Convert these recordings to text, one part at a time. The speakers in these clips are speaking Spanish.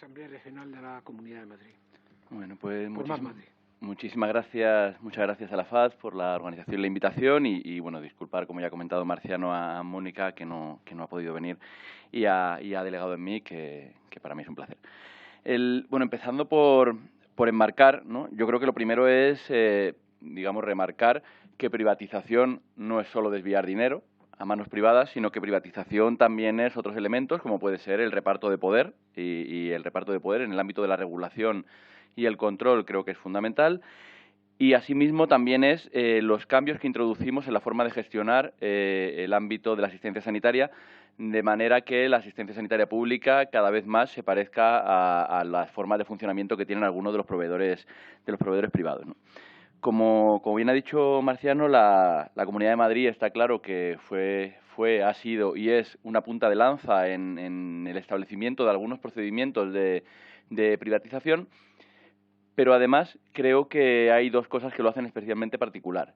Asamblea Regional de la Comunidad de Madrid. Bueno, pues Por Más Madrid. muchísimas gracias, muchas gracias a la FAD por la organización y la invitación y bueno, disculpar, como ya ha comentado Marciano, a Mónica que no ha podido venir y ha delegado en mí, que para mí es un placer. Bueno, empezando por enmarcar, ¿no? Yo creo que lo primero es, digamos, remarcar que privatización no es solo desviar dinero a manos privadas, sino que privatización también es otros elementos, como puede ser el reparto de poder y el reparto de poder en el ámbito de la regulación y el control creo que es fundamental. Y asimismo también es los cambios que introducimos en la forma de gestionar el ámbito de la asistencia sanitaria, de manera que la asistencia sanitaria pública cada vez más se parezca a las formas de funcionamiento que tienen algunos de los proveedores privados, ¿no? Como bien ha dicho Marciano, la Comunidad de Madrid está claro que ha sido y es una punta de lanza en el establecimiento de algunos procedimientos de privatización, pero además creo que hay dos cosas que lo hacen especialmente particular.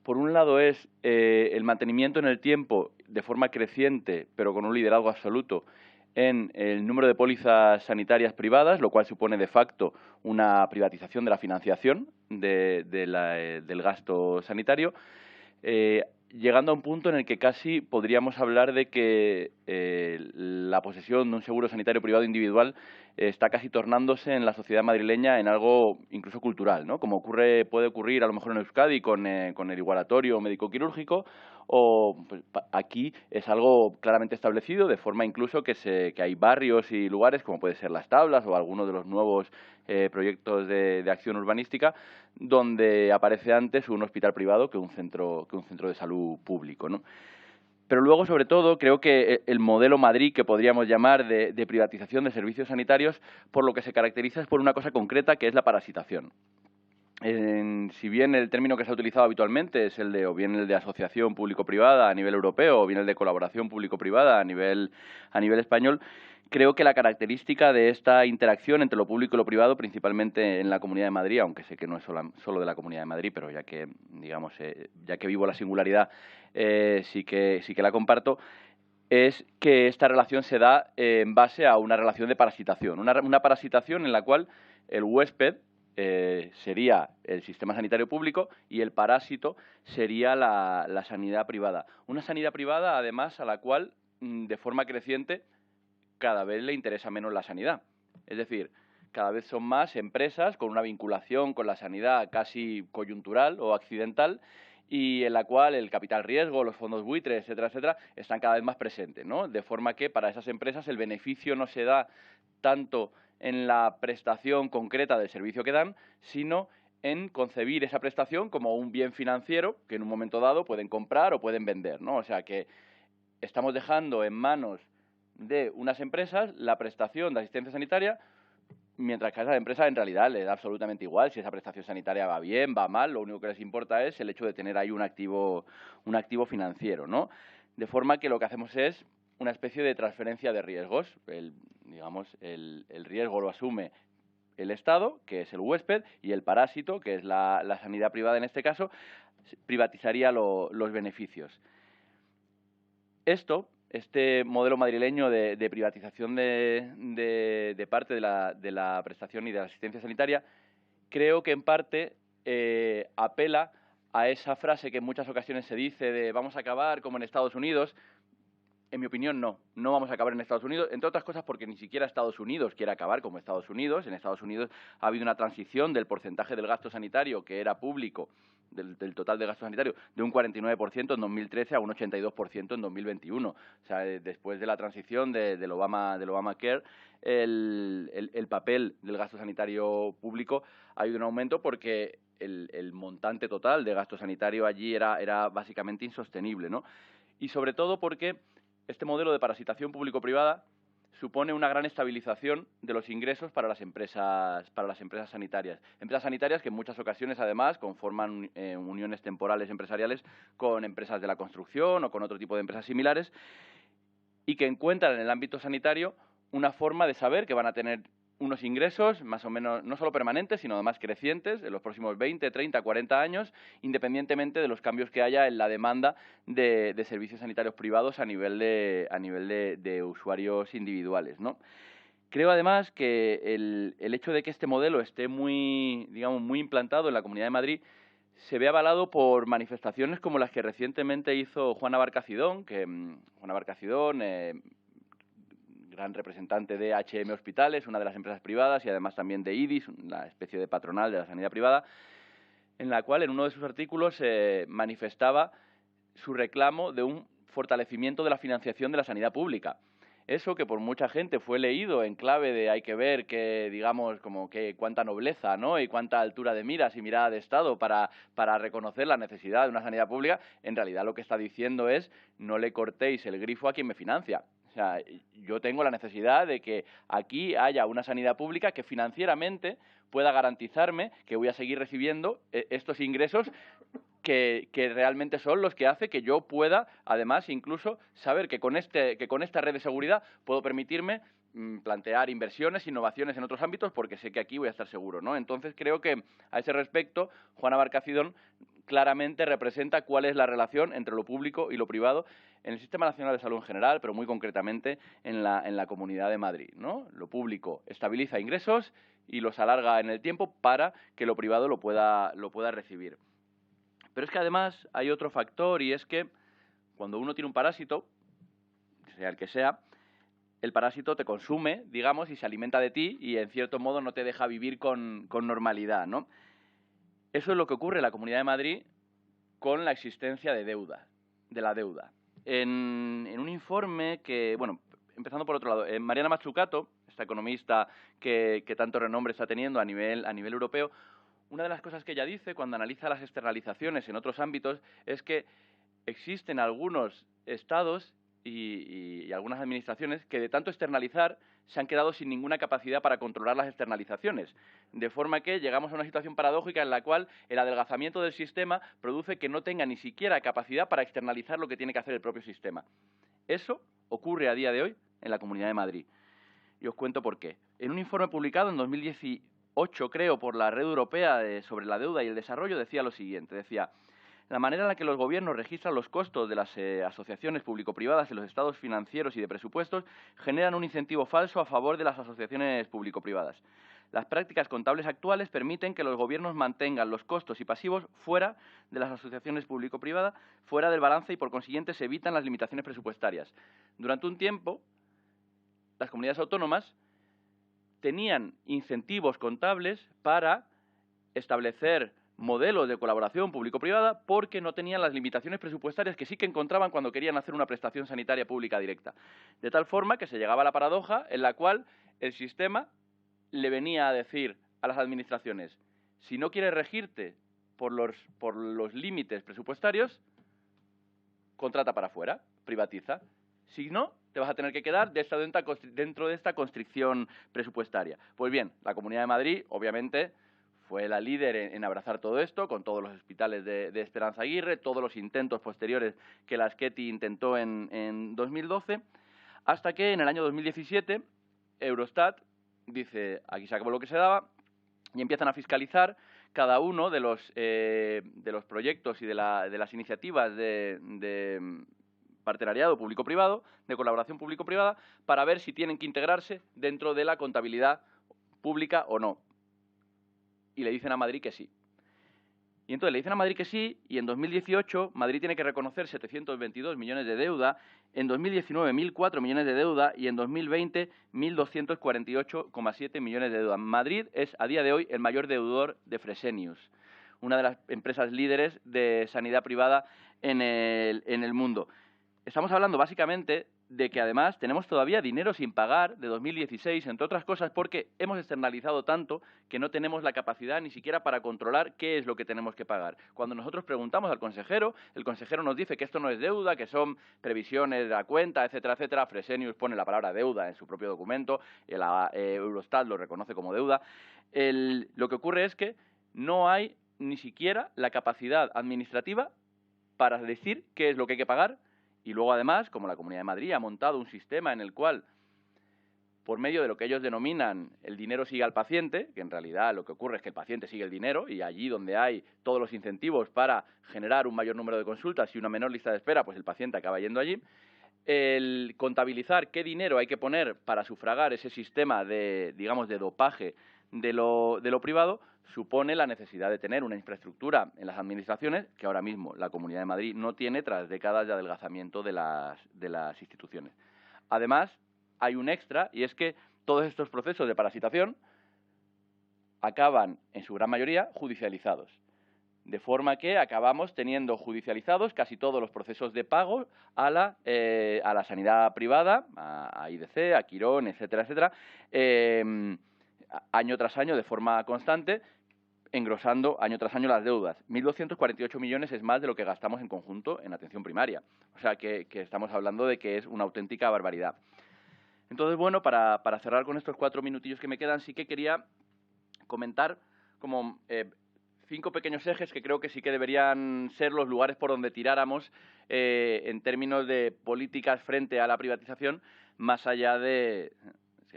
Por un lado es el mantenimiento en el tiempo de forma creciente, pero con un liderazgo absoluto, en el número de pólizas sanitarias privadas, lo cual supone de facto una privatización de la financiación del gasto sanitario, llegando a un punto en el que casi podríamos hablar de que la posesión de un seguro sanitario privado individual está casi tornándose en la sociedad madrileña en algo incluso cultural, ¿no? Como puede ocurrir a lo mejor en Euskadi con el igualatorio médico-quirúrgico, o pues, aquí es algo claramente establecido, de forma incluso que hay barrios y lugares, como puede ser Las Tablas o alguno de los nuevos proyectos de acción urbanística, donde aparece antes un hospital privado que un centro de salud público, ¿no? Pero luego, sobre todo, creo que el modelo Madrid, que podríamos llamar de privatización de servicios sanitarios, por lo que se caracteriza es por una cosa concreta, que es la parasitación. Si bien el término que se ha utilizado habitualmente es o bien el de asociación público-privada a nivel europeo o bien el de colaboración público-privada a nivel español, creo que la característica de esta interacción entre lo público y lo privado, principalmente en la Comunidad de Madrid, aunque sé que no es solo de la Comunidad de Madrid, pero ya que, digamos, ya que vivo la singularidad, sí que la comparto, es que esta relación se da en base a una relación de parasitación, una parasitación en la cual el huésped sería el sistema sanitario público y el parásito sería la sanidad privada. Una sanidad privada, además, a la cual, de forma creciente, cada vez le interesa menos la sanidad. Es decir, cada vez son más empresas con una vinculación con la sanidad casi coyuntural o accidental y en la cual el capital riesgo, los fondos buitres, etcétera, están cada vez más presentes, ¿no? De forma que para esas empresas el beneficio no se da tanto en la prestación concreta del servicio que dan, sino en concebir esa prestación como un bien financiero que en un momento dado pueden comprar o pueden vender, ¿no? O sea que estamos dejando en manos de unas empresas la prestación de asistencia sanitaria, mientras que a esas empresas en realidad les da absolutamente igual si esa prestación sanitaria va bien, va mal, lo único que les importa es el hecho de tener ahí un activo financiero, ¿no? De forma que lo que hacemos es una especie de transferencia de riesgos. El riesgo lo asume el Estado, que es el huésped, y el parásito, que es la sanidad privada en este caso, privatizaría los beneficios. Este modelo madrileño de privatización de parte de la prestación y de la asistencia sanitaria, creo que en parte apela a esa frase que en muchas ocasiones se dice de vamos a acabar como en Estados Unidos. En mi opinión, no vamos a acabar en Estados Unidos, entre otras cosas porque ni siquiera Estados Unidos quiere acabar como Estados Unidos. En Estados Unidos ha habido una transición del porcentaje del gasto sanitario que era público, del total de gasto sanitario, de un 49% en 2013 a un 82% en 2021. O sea, después de la transición del Obamacare, el papel del gasto sanitario público ha habido un aumento porque el montante total de gasto sanitario allí era básicamente insostenible, ¿no? Y sobre todo porque este modelo de parasitación público-privada supone una gran estabilización de los ingresos para las empresas sanitarias. Empresas sanitarias que en muchas ocasiones, además, conforman uniones temporales empresariales con empresas de la construcción o con otro tipo de empresas similares y que encuentran en el ámbito sanitario una forma de saber que van a tener unos ingresos más o menos no solo permanentes, sino además crecientes en los próximos 20, 30, 40 años, independientemente de los cambios que haya en la demanda de servicios sanitarios privados a nivel de usuarios individuales, ¿no? Creo además que el hecho de que este modelo esté muy, digamos, muy implantado en la Comunidad de Madrid se ve avalado por manifestaciones como las que recientemente hizo Juana Barcacidón, Juana Barcacidón, gran representante de H&M Hospitales, una de las empresas privadas, y además también de IDIS, la especie de patronal de la sanidad privada, en la cual en uno de sus artículos manifestaba su reclamo de un fortalecimiento de la financiación de la sanidad pública. Eso que por mucha gente fue leído en clave de hay que ver que, digamos, como que cuánta nobleza, ¿no? Y cuánta altura de miras y mirada de Estado para reconocer la necesidad de una sanidad pública, en realidad lo que está diciendo es no le cortéis el grifo a quien me financia. O sea, yo tengo la necesidad de que aquí haya una sanidad pública que financieramente pueda garantizarme que voy a seguir recibiendo estos ingresos que realmente son los que hace que yo pueda, además, incluso saber que con esta red de seguridad puedo permitirme plantear inversiones, innovaciones en otros ámbitos, porque sé que aquí voy a estar seguro, ¿no? Entonces, creo que a ese respecto, Juana Barcacidón claramente representa cuál es la relación entre lo público y lo privado en el Sistema Nacional de Salud en general, pero muy concretamente en la Comunidad de Madrid, ¿no? Lo público estabiliza ingresos y los alarga en el tiempo para que lo privado lo pueda recibir. Pero es que además hay otro factor, y es que cuando uno tiene un parásito, sea el que sea, el parásito te consume, digamos, y se alimenta de ti y en cierto modo no te deja vivir con normalidad, ¿no? Eso es lo que ocurre en la Comunidad de Madrid con la existencia de la deuda. En un informe que, bueno, empezando por otro lado, Mariana Mazzucato, esta economista que tanto renombre está teniendo a nivel europeo, una de las cosas que ella dice cuando analiza las externalizaciones en otros ámbitos es que existen algunos estados y algunas administraciones que de tanto externalizar se han quedado sin ninguna capacidad para controlar las externalizaciones, de forma que llegamos a una situación paradójica en la cual el adelgazamiento del sistema produce que no tenga ni siquiera capacidad para externalizar lo que tiene que hacer el propio sistema. Eso ocurre a día de hoy en la Comunidad de Madrid. Y os cuento por qué. En un informe publicado en 2018, creo, por la Red Europea sobre la Deuda y el Desarrollo, decía lo siguiente, decía: la manera en la que los gobiernos registran los costos de las asociaciones público-privadas en los estados financieros y de presupuestos generan un incentivo falso a favor de las asociaciones público-privadas. Las prácticas contables actuales permiten que los gobiernos mantengan los costos y pasivos fuera de las asociaciones público-privadas, fuera del balance, y por consiguiente se evitan las limitaciones presupuestarias. Durante un tiempo, las comunidades autónomas tenían incentivos contables para establecer modelos de colaboración público-privada porque no tenían las limitaciones presupuestarias que sí que encontraban cuando querían hacer una prestación sanitaria pública directa. De tal forma que se llegaba a la paradoja en la cual el sistema le venía a decir a las administraciones: si no quieres regirte por los límites presupuestarios, contrata para afuera, privatiza. Si no, te vas a tener que quedar dentro de esta constricción presupuestaria. Pues bien, la Comunidad de Madrid, obviamente, fue la líder en abrazar todo esto, con todos los hospitales de Esperanza Aguirre, todos los intentos posteriores que la Azqueti intentó en 2012, hasta que en el año 2017 Eurostat dice: aquí se acabó lo que se daba, y empiezan a fiscalizar cada uno de los proyectos y de las iniciativas de partenariado público-privado, de colaboración público-privada, para ver si tienen que integrarse dentro de la contabilidad pública o no. Y le dicen a Madrid que sí. Y entonces le dicen a Madrid que sí, y en 2018 Madrid tiene que reconocer 722 millones de deuda, en 2019 1.004 millones de deuda y en 2020 1.248,7 millones de deuda. Madrid es a día de hoy el mayor deudor de Fresenius, una de las empresas líderes de sanidad privada en el mundo. Estamos hablando básicamente de que además tenemos todavía dinero sin pagar de 2016, entre otras cosas porque hemos externalizado tanto que no tenemos la capacidad ni siquiera para controlar qué es lo que tenemos que pagar. Cuando nosotros preguntamos al consejero, el consejero nos dice que esto no es deuda, que son previsiones de la cuenta, etcétera, etcétera. Fresenius pone la palabra deuda en su propio documento, Eurostat lo reconoce como deuda. Lo que ocurre es que no hay ni siquiera la capacidad administrativa para decir qué es lo que hay que pagar. Y luego, además, como la Comunidad de Madrid ha montado un sistema en el cual, por medio de lo que ellos denominan el dinero sigue al paciente, que en realidad lo que ocurre es que el paciente sigue el dinero, y allí donde hay todos los incentivos para generar un mayor número de consultas y una menor lista de espera, pues el paciente acaba yendo allí. el contabilizar qué dinero hay que poner para sufragar ese sistema de, digamos, de dopaje de lo privado, supone la necesidad de tener una infraestructura en las administraciones que ahora mismo la Comunidad de Madrid no tiene tras décadas de adelgazamiento de las instituciones. Además, hay un extra, y es que todos estos procesos de parasitación acaban, en su gran mayoría, judicializados. De forma que acabamos teniendo judicializados casi todos los procesos de pago a la sanidad privada, a IDC, a Quirón, etcétera, etcétera, año tras año de forma constante, engrosando año tras año las deudas. 1.248 millones es más de lo que gastamos en conjunto en atención primaria. O sea que estamos hablando de que es una auténtica barbaridad. Entonces, bueno, para cerrar con estos 4 minutillos que me quedan, sí que quería comentar como 5 pequeños ejes que creo que sí que deberían ser los lugares por donde tiráramos en términos de políticas frente a la privatización, más allá de...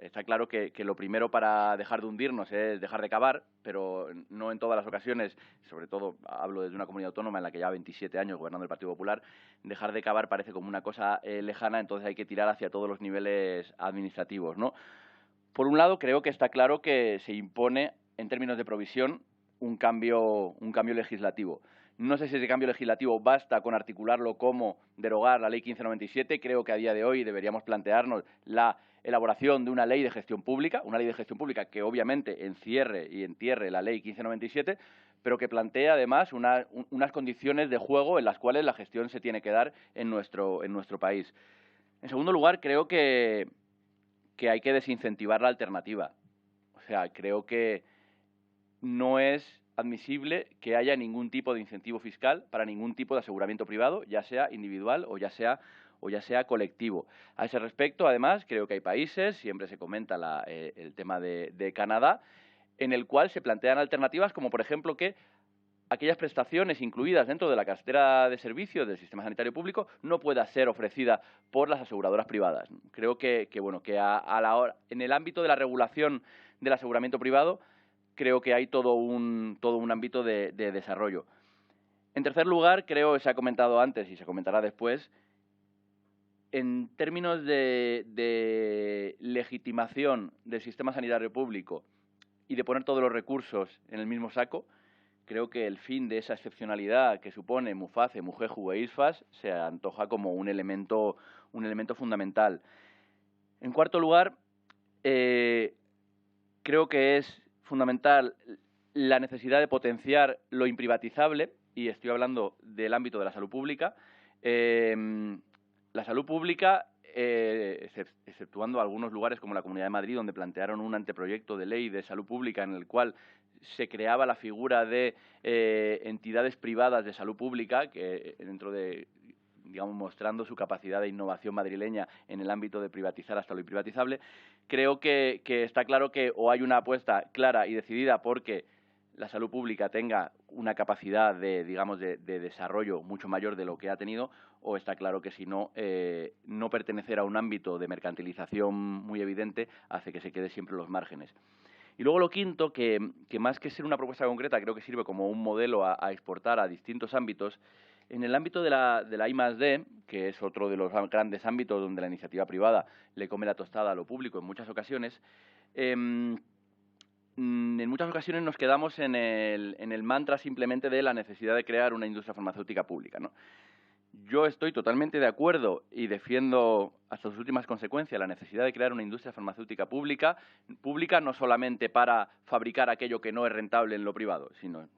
Está claro que lo primero para dejar de hundirnos es dejar de cavar, pero no en todas las ocasiones, sobre todo hablo desde una comunidad autónoma en la que lleva 27 años gobernando el Partido Popular, dejar de cavar parece como una cosa lejana, entonces hay que tirar hacia todos los niveles administrativos, ¿no? Por un lado, creo que está claro que se impone, en términos de provisión, un cambio legislativo. No sé si ese cambio legislativo basta con articularlo como derogar la Ley 1597. Creo que a día de hoy deberíamos plantearnos la elaboración de una ley de gestión pública, que obviamente encierre y entierre la Ley 1597, pero que plantea además unas condiciones de juego en las cuales la gestión se tiene que dar en nuestro país. En segundo lugar, creo que hay que desincentivar la alternativa. O sea, creo que no es admisible que haya ningún tipo de incentivo fiscal para ningún tipo de aseguramiento privado, ya sea individual o ya sea colectivo. A ese respecto, además, creo que hay países, siempre se comenta el tema de Canadá, en el cual se plantean alternativas como, por ejemplo, que aquellas prestaciones incluidas dentro de la cartera de servicios del sistema sanitario público no pueda ser ofrecida por las aseguradoras privadas. Creo que en el ámbito de la regulación del aseguramiento privado, creo que hay todo un ámbito de desarrollo. En tercer lugar, creo, se ha comentado antes y se comentará después, en términos de legitimación del sistema sanitario público y de poner todos los recursos en el mismo saco, creo que el fin de esa excepcionalidad que supone MUFACE, MUJEJU e ISFAS se antoja como un elemento fundamental. En cuarto lugar, creo que es fundamental la necesidad de potenciar lo imprivatizable, y estoy hablando del ámbito de la salud pública. La salud pública, exceptuando algunos lugares como la Comunidad de Madrid, donde plantearon un anteproyecto de ley de salud pública en el cual se creaba la figura de entidades privadas de salud pública, que dentro de, digamos, mostrando su capacidad de innovación madrileña en el ámbito de privatizar hasta lo imprivatizable. Creo que está claro que o hay una apuesta clara y decidida porque la salud pública tenga una capacidad de desarrollo mucho mayor de lo que ha tenido, o está claro que si no, no pertenecer a un ámbito de mercantilización muy evidente hace que se quede siempre en los márgenes. Y luego lo quinto, que más que ser una propuesta concreta, creo que sirve como un modelo a exportar a distintos ámbitos. En el ámbito de la I+D, que es otro de los grandes ámbitos donde la iniciativa privada le come la tostada a lo público en muchas ocasiones, en muchas ocasiones nos quedamos en el mantra simplemente de la necesidad de crear una industria farmacéutica pública, ¿no? Yo estoy totalmente de acuerdo y defiendo hasta sus últimas consecuencias la necesidad de crear una industria farmacéutica pública no solamente para fabricar aquello que no es rentable en lo privado,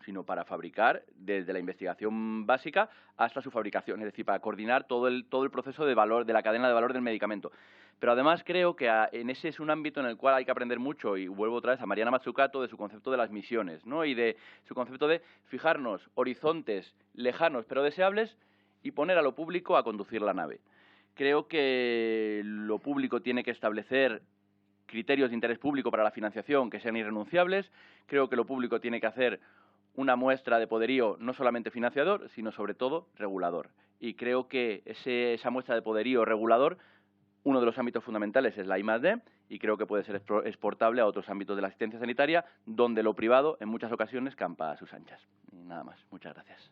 sino para fabricar desde la investigación básica hasta su fabricación, es decir, para coordinar todo el proceso de valor, de la cadena de valor del medicamento. Pero además creo que en ese es un ámbito en el cual hay que aprender mucho, y vuelvo otra vez a Mariana Mazzucato, de su concepto de las misiones, ¿no? Y de su concepto de fijarnos horizontes lejanos pero deseables y poner a lo público a conducir la nave. Creo que lo público tiene que establecer criterios de interés público para la financiación que sean irrenunciables. Creo que lo público tiene que hacer una muestra de poderío no solamente financiador, sino sobre todo regulador. Y creo que esa muestra de poderío regulador, uno de los ámbitos fundamentales es la I+D, y creo que puede ser exportable a otros ámbitos de la asistencia sanitaria, donde lo privado en muchas ocasiones campa a sus anchas. Y nada más. Muchas gracias.